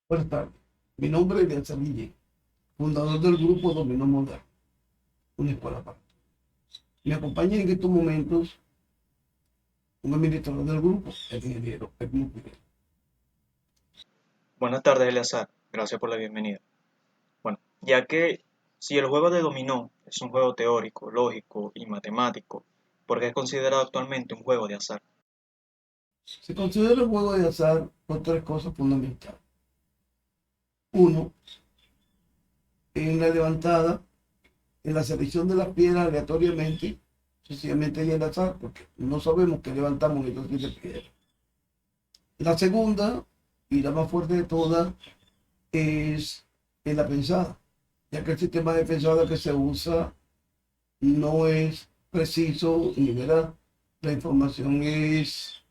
Buenas tardes. Mi nombre es Elsa Guille, fundador del grupo Dominó Moderno, una escuela para todos. Me acompaña en estos momentos un administrador del grupo, el ingeniero Edmundo Figueroa. Buenas tardes, Eleazar. Gracias por la bienvenida. Bueno, ya que si el juego de dominó es un juego teórico, lógico y matemático, ¿por qué es considerado actualmente un juego de azar? Se considera el juego de azar por tres cosas fundamentales. Uno, en la levantada, en la selección de las piedras aleatoriamente, sencillamente hay el azar, porque no sabemos que levantamos esas 7 piedras. La segunda, y la más fuerte de todas, es en la pensada, ya que el sistema de pensada que se usa no es preciso ni veraz. La información es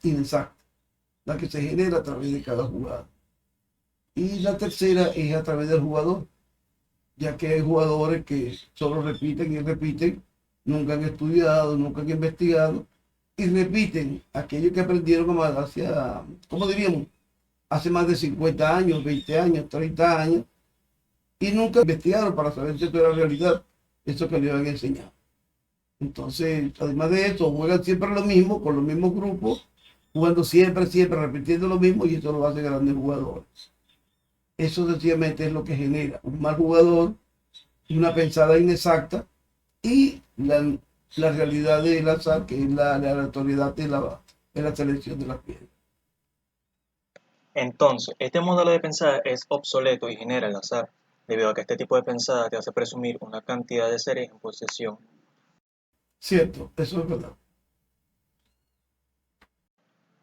inexacta, la que se genera a través de cada jugada. Y la tercera es a través del jugador, ya que hay jugadores que solo repiten y repiten, nunca han estudiado, nunca han investigado, y repiten aquello que aprendieron hacia, ¿cómo diríamos? Hace más de 50 años, 20 años, 30 años, y nunca investigaron para saber si esto era realidad, eso que les habían enseñado. Entonces, además de eso, juegan siempre lo mismo, con los mismos grupos, jugando siempre, siempre, repitiendo lo mismo, y eso lo hace grandes jugadores. Eso sencillamente es lo que genera un mal jugador, una pensada inexacta y la realidad del azar, que es la aleatoriedad de la selección de las piezas. Entonces, este modelo de pensada es obsoleto y genera el azar, debido a que este tipo de pensada te hace presumir una cantidad de seres en posesión. Cierto, eso es verdad.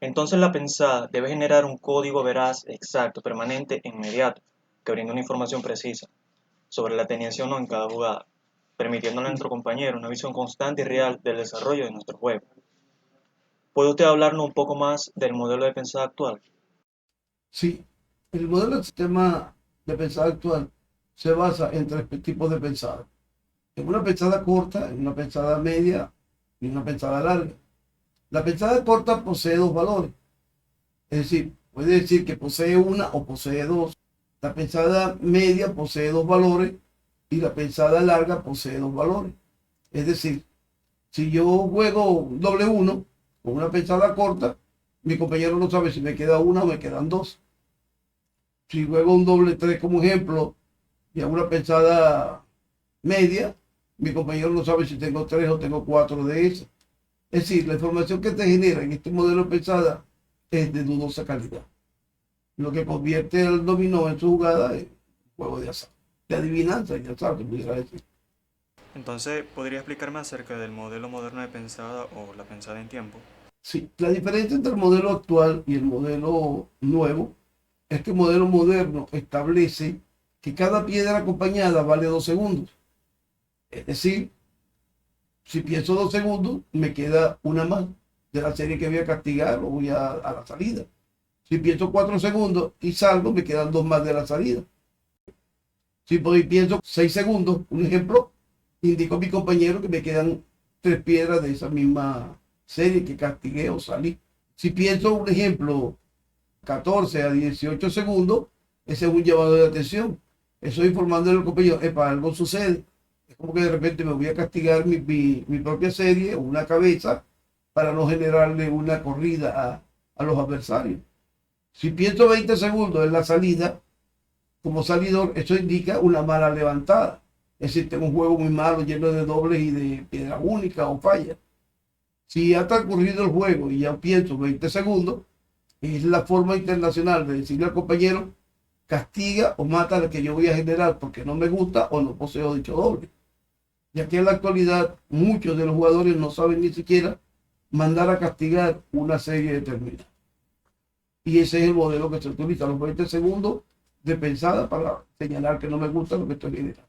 Entonces, la pensada debe generar un código veraz, exacto, permanente e inmediato, que brinde una información precisa sobre la tenencia o no en cada jugada, permitiéndole a nuestro compañero una visión constante y real del desarrollo de nuestro juego. ¿Puede usted hablarnos un poco más del modelo de pensada actual? Sí, el modelo del sistema de pensada actual se basa en tres tipos de pensada. En una pensada corta, en una pensada media y una pensada larga. La pensada corta posee dos valores, es decir, puede decir que posee una o posee dos. La pensada media posee dos valores y la pensada larga posee dos valores. Es decir, si yo juego doble uno con una pensada corta, mi compañero no sabe si me queda una o me quedan dos. Si juego un doble tres como ejemplo y hago una pensada media, mi compañero no sabe si tengo tres o tengo cuatro de esas. Es decir, la información que te genera en este modelo de pensada es de dudosa calidad, lo que convierte el dominó en su jugada en juego de azar, de adivinanza y de azar, te pudiera decir. Entonces, ¿podría explicarme acerca del modelo moderno de pensada o la pensada en tiempo? Sí, la diferencia entre el modelo actual y el modelo nuevo es que el modelo moderno establece que cada piedra acompañada vale 2 segundos. Es decir, si pienso 2 segundos, me queda una más de la serie que voy a castigar o voy a la salida. Si pienso 4 segundos y salgo, me quedan dos más de la salida. Si pienso 6 segundos, un ejemplo, indico a mi compañero que me quedan tres piedras de esa misma serie que castigué o salí. Si pienso, un ejemplo, 14 a 18 segundos, ese es un llamado de atención. Estoy informando al compañero, para algo sucede. Es como que de repente me voy a castigar mi propia serie o una cabeza para no generarle una corrida a los adversarios. Si pienso 20 segundos en la salida, como salidor, eso indica una mala levantada. Es decir, tengo un juego muy malo, lleno de dobles y de piedras únicas o fallas. Si ha transcurrido el juego y ya pienso 20 segundos, es la forma internacional de decirle al compañero, castiga o mata al que yo voy a generar porque no me gusta o no poseo dicho doble. Ya que en la actualidad muchos de los jugadores no saben ni siquiera mandar a castigar una serie determinada. Y ese es el modelo que se utiliza, los 20 segundos de pensada para señalar que no me gusta lo que estoy generando.